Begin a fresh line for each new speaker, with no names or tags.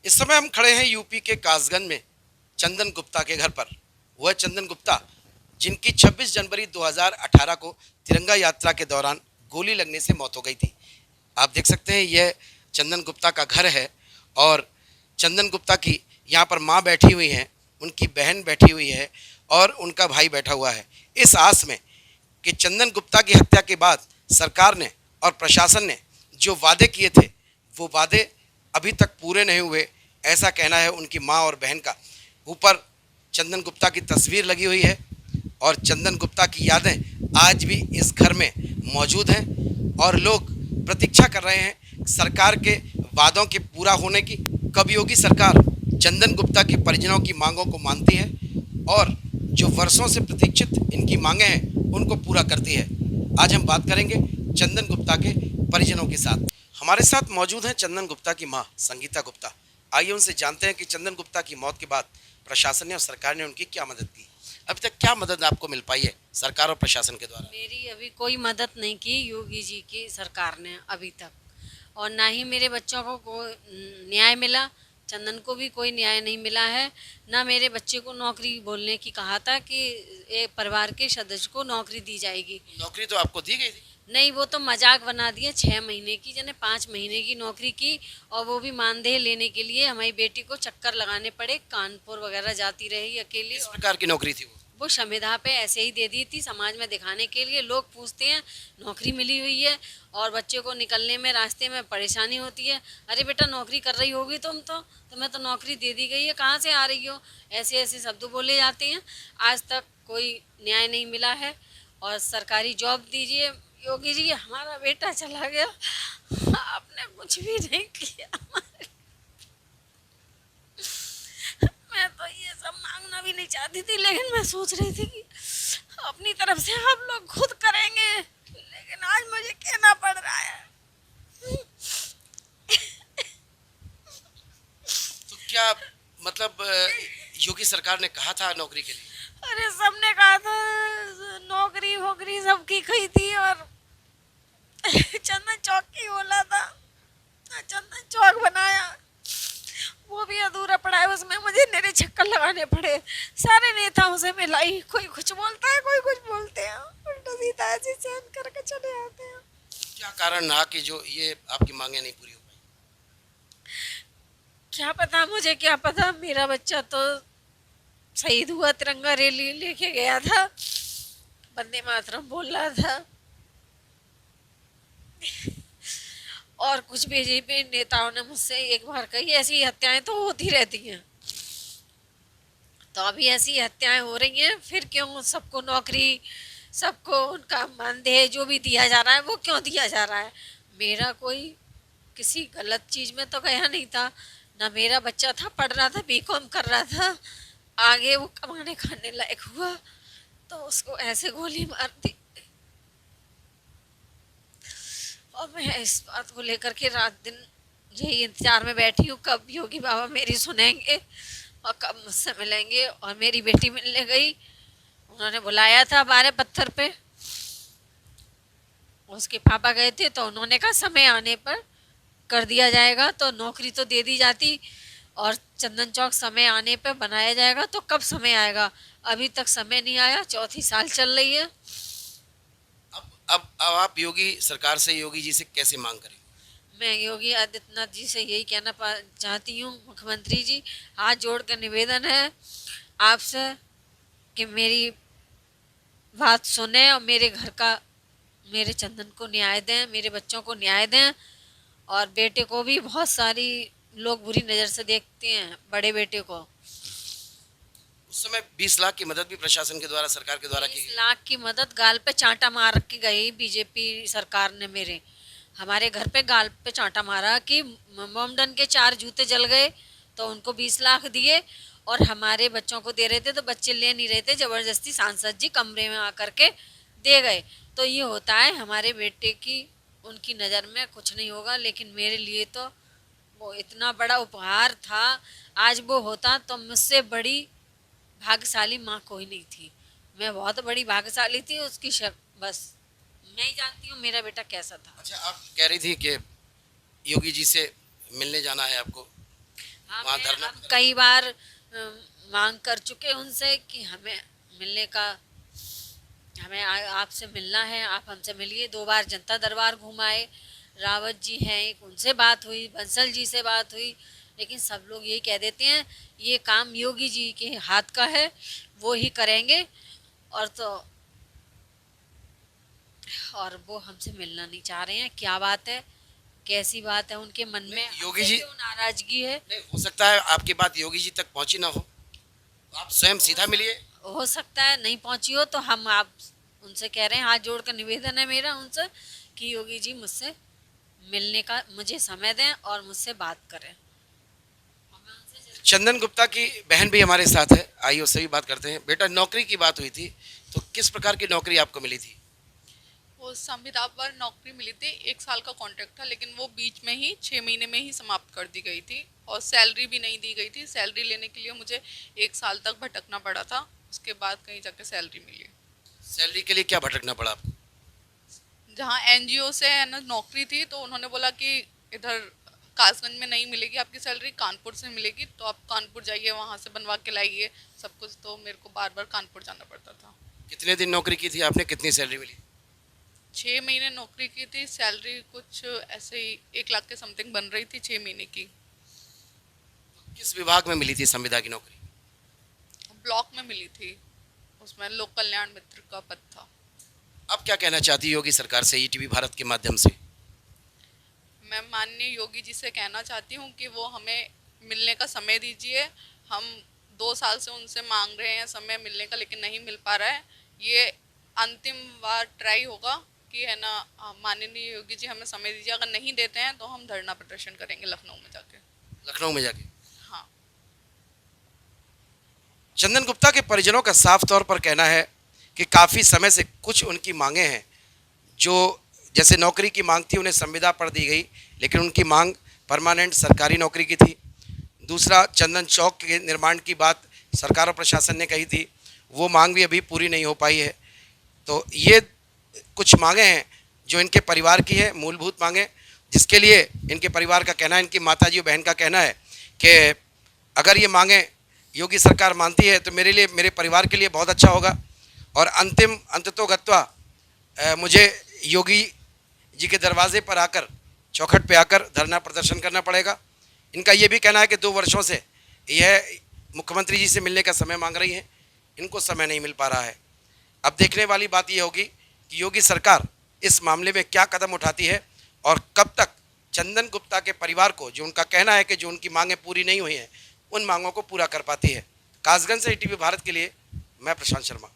इस समय हम खड़े हैं यूपी के कासगंज में चंदन गुप्ता के घर पर। वह चंदन गुप्ता जिनकी 26 जनवरी 2018 को तिरंगा यात्रा के दौरान गोली लगने से मौत हो गई थी। आप देख सकते हैं यह चंदन गुप्ता का घर है और चंदन गुप्ता की यहाँ पर माँ बैठी हुई हैं, उनकी बहन बैठी हुई है और उनका भाई बैठा हुआ है, इस आस में कि चंदन गुप्ता की हत्या के बाद सरकार ने और प्रशासन ने जो वादे किए थे वो वादे अभी तक पूरे नहीं हुए, ऐसा कहना है उनकी माँ और बहन का। ऊपर चंदन गुप्ता की तस्वीर लगी हुई है और चंदन गुप्ता की यादें आज भी इस घर में मौजूद हैं और लोग प्रतीक्षा कर रहे हैं सरकार के वादों के पूरा होने की। कब योगी सरकार चंदन गुप्ता के परिजनों की मांगों को मानती है और जो वर्षों से प्रतीक्षित इनकी मांगें हैं उनको पूरा करती है। आज हम बात करेंगे चंदन गुप्ता के परिजनों के साथ। हमारे साथ मौजूद हैं चंदन गुप्ता की मां संगीता गुप्ता। आइए उनसे जानते हैं कि चंदन गुप्ता की मौत के बाद प्रशासन ने और सरकार ने उनकी क्या मदद की। अभी तक क्या मदद आपको मिल पाई है सरकार और प्रशासन के द्वारा?
मेरी अभी कोई मदद नहीं की योगी जी की सरकार ने अभी तक, और ना ही मेरे बच्चों को कोई न्याय मिला। चंदन को भी कोई न्याय नहीं मिला है। ना मेरे बच्चे को नौकरी बोलने की कहा था कि एक परिवार के सदस्य को नौकरी दी जाएगी।
नौकरी तो आपको दी गई थी।
नहीं, वो तो मजाक बना दिया। 6 महीने की जने 5 महीने की नौकरी की, और वो भी मानदेय लेने के लिए हमारी बेटी को चक्कर लगाने पड़े। कानपुर वगैरह जाती रही अकेली।
किस प्रकार की नौकरी थी
वो संविदा पे ऐसे ही दे दी थी, समाज में दिखाने के लिए। लोग पूछते हैं नौकरी मिली हुई है और बच्चे को निकलने में रास्ते में परेशानी होती है। अरे बेटा, नौकरी कर रही होगी तुम तो, तुम्हें तो नौकरी दे दी गई है, कहाँ से आ रही हो, ऐसे ऐसे शब्द बोले जाते हैं। आज तक कोई न्याय नहीं मिला है। और सरकारी जॉब दीजिए योगी जी, हमारा बेटा चला गया, आपने कुछ भी नहीं किया। मैं तो ये सब मांगना भी नहीं चाहती थी, लेकिन मैं सोच रही थी कि अपनी तरफ से आप लोग खुद करेंगे, लेकिन आज मुझे कहना पड़ रहा है।
तो क्या मतलब योगी सरकार ने कहा था नौकरी के लिए?
अरे सबने कहा था नौकरी वोकरी सबकी खई थी, और चंदन चौक की बोला था, चंदन चौक बनाया, वो भी अधूरा पड़ा है। उसमें मुझे मेरे चक्कर लगाने पड़े। सारे नेताओं से मिलाई, कोई कुछ बोलता है, कोई कुछ बोलते हैं, उल्टा सीधा ऐसे सहन करके चले आते हैं।
क्या कारण रहा कि जो ये आपकी मांगे नहीं पूरी हो पाई?
क्या पता, मुझे क्या पता। मेरा बच्चा तो शहीद हुआ, तिरंगा रैली लेके गया था, वंदे मातरम बोल रहा था, और कुछ बीजेपी नेताओं ने मुझसे एक बार कही ऐसी हत्याएं तो होती रहती हैं, तो अभी ऐसी हत्याएं हो रही हैं, फिर क्यों सबको नौकरी, सबको उनका मानदेय जो भी दिया जा रहा है वो क्यों दिया जा रहा है? मेरा कोई किसी गलत चीज में तो गया नहीं था। ना मेरा बच्चा था, पढ़ रहा था, बीकॉम कर रहा था, आगे वो कमाने खाने लायक हुआ तो उसको ऐसे गोली मार दी। और मैं इस बात को लेकर के रात दिन यही इंतजार में बैठी हूँ कब योगी बाबा मेरी सुनेंगे और कब मुझसे मिलेंगे। और मेरी बेटी मिलने गई, उन्होंने बुलाया था 12 पत्थर पे, उसके पापा गए थे तो उन्होंने कहा समय आने पर कर दिया जाएगा, तो नौकरी तो दे दी जाती, और चंदन चौक समय आने पर बनाया जाएगा। तो कब समय आएगा? अभी तक समय नहीं आया, चौथी साल चल रही है।
अब आप योगी सरकार से, योगी जी से कैसे मांग करें?
मैं योगी आदित्यनाथ जी से यही कहना चाहती हूँ, मुख्यमंत्री जी, हाथ जोड़ कर निवेदन है आपसे कि मेरी बात सुने और मेरे घर का, मेरे चंदन को न्याय दें, मेरे बच्चों को न्याय दें। और बेटे को भी बहुत सारी लोग बुरी नज़र से देखते हैं, बड़े बेटे को।
उस समय 20 लाख की मदद भी प्रशासन के द्वारा, सरकार के द्वारा की
20
गई।
लाख की मदद गाल पे चांटा मार के गई बीजेपी सरकार ने। मेरे हमारे घर पे गाल पे चांटा मारा कि मोमडन के 4 जूते जल गए तो उनको 20 लाख दिए, और हमारे बच्चों को दे रहे थे तो बच्चे ले नहीं रहे थे, ज़बरदस्ती सांसद जी कमरे में आकर के दे गए। तो ये होता है, हमारे बेटे की उनकी नज़र में कुछ नहीं होगा, लेकिन मेरे लिए तो वो इतना बड़ा उपहार था। आज वो होता तो मुझसे बड़ी भाग्यशाली माँ कोई नहीं थी। मैं बहुत बड़ी भाग्यशाली थी, उसकी बस मैं ही जानती हूँ मेरा बेटा कैसा था।
अच्छा, आप कह रही थी कि योगी जी से मिलने जाना है आपको। वहाँ धरना
हम कई बार मांग कर चुके उनसे कि हमें मिलने का, हमें आपसे मिलना है, आप हमसे मिलिए। 2 बार जनता दरबार घुमाए, रावत जी हैं एक, उनसे बात हुई, बंसल जी से बात हुई, लेकिन सब लोग यही कह देते हैं ये काम योगी जी के हाथ का है, वो ही करेंगे। और वो हमसे मिलना नहीं चाह रहे हैं। क्या बात है, कैसी बात है उनके मन में,
योगी
हमसे
जी
क्यों नाराजगी है?
नहीं, हो सकता है आपकी बात योगी जी तक पहुंची ना हो, आप स्वयं सीधा मिलिए।
हो सकता है नहीं पहुंची हो, तो हम आप उनसे कह रहे हैं, हाथ जोड़ कर निवेदन है मेरा उनसे कि योगी जी मुझसे मिलने का मुझे समय दें और मुझसे बात करें।
चंदन गुप्ता की बहन भी हमारे साथ है, आइए उससे भी बात करते हैं। बेटा, नौकरी की बात हुई थी, तो किस प्रकार की नौकरी आपको मिली थी?
वो संविदा पर नौकरी मिली थी, 1 साल का कॉन्ट्रैक्ट था, लेकिन वो बीच में ही 6 महीने में ही समाप्त कर दी गई थी और सैलरी भी नहीं दी गई थी। सैलरी लेने के लिए मुझे 1 साल तक भटकना पड़ा था, उसके बाद कहीं जाके सैलरी मिली।
सैलरी के लिए क्या भटकना पड़ा आपको?
जहाँ एनजीओ से है ना नौकरी थी, तो उन्होंने बोला कि इधर कासगंज में नहीं मिलेगी आपकी सैलरी, कानपुर से मिलेगी, तो आप कानपुर जाइए, वहाँ से बनवा के लाइए सब कुछ। तो मेरे को बार बार कानपुर जाना पड़ता था।
कितने दिन नौकरी की थी आपने, कितनी सैलरी मिली?
6 महीने नौकरी की थी, सैलरी कुछ ऐसे ही 1 लाख के समथिंग बन रही थी 6 महीने की।
किस विभाग में मिली थी संविदा की नौकरी?
ब्लॉक में मिली थी, उसमें लोक कल्याण मित्र का पद था।
अब क्या कहना चाहती है योगी सरकार से ईटीवी भारत के माध्यम से?
मैं माननीय योगी जी से कहना चाहती हूँ कि वो हमें मिलने का समय दीजिए। हम 2 साल से उनसे मांग रहे हैं समय मिलने का, लेकिन नहीं मिल पा रहा है। ये अंतिम बार ट्राई होगा कि है ना, माननीय योगी जी हमें समय दीजिए। अगर नहीं देते हैं तो हम धरना प्रदर्शन करेंगे लखनऊ में जाके।
लखनऊ में जाके?
हाँ।
चंदन गुप्ता के परिजनों का साफ तौर पर कहना है कि काफ़ी समय से कुछ उनकी मांगे हैं, जो जैसे नौकरी की मांग थी उन्हें संविदा पर दी गई, लेकिन उनकी मांग परमानेंट सरकारी नौकरी की थी। दूसरा, चंदन चौक के निर्माण की बात सरकार और प्रशासन ने कही थी, वो मांग भी अभी पूरी नहीं हो पाई है। तो ये कुछ मांगे हैं जो इनके परिवार की है, मूलभूत मांगे, जिसके लिए इनके परिवार का कहना है, इनकी माताजी और बहन का कहना है कि अगर ये मांगे योगी सरकार मानती है तो मेरे लिए, मेरे परिवार के लिए बहुत अच्छा होगा। और अंततोगत्वा मुझे योगी जी के दरवाजे पर आकर, चौखट पे आकर धरना प्रदर्शन करना पड़ेगा। इनका ये भी कहना है कि 2 वर्षों से यह मुख्यमंत्री जी से मिलने का समय मांग रही हैं, इनको समय नहीं मिल पा रहा है। अब देखने वाली बात यह होगी कि योगी सरकार इस मामले में क्या कदम उठाती है और कब तक चंदन गुप्ता के परिवार को, जो उनका कहना है कि जो उनकी मांगें पूरी नहीं हुई हैं, उन मांगों को पूरा कर पाती है। कासगंज से ईटीवी भारत के लिए मैं प्रशांत शर्मा।